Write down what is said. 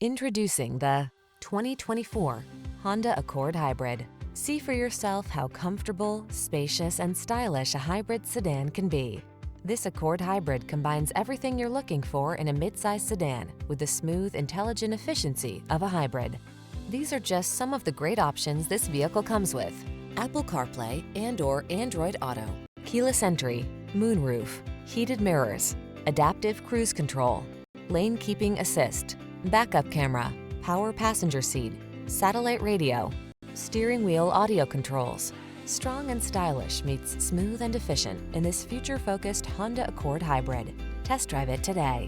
Introducing the 2024 Honda Accord Hybrid. See for yourself how comfortable, spacious, and stylish a hybrid sedan can be. This Accord Hybrid combines everything you're looking for in a midsize sedan with the smooth, intelligent efficiency of a hybrid. These are just some of the great options this vehicle comes with: Apple CarPlay and/or Android Auto, keyless entry, moonroof, heated mirrors, adaptive cruise control, lane keeping assist, backup camera, power passenger seat, satellite radio, steering wheel audio controls. Strong and stylish meets smooth and efficient in this future-focused Honda Accord Hybrid. Test drive it today.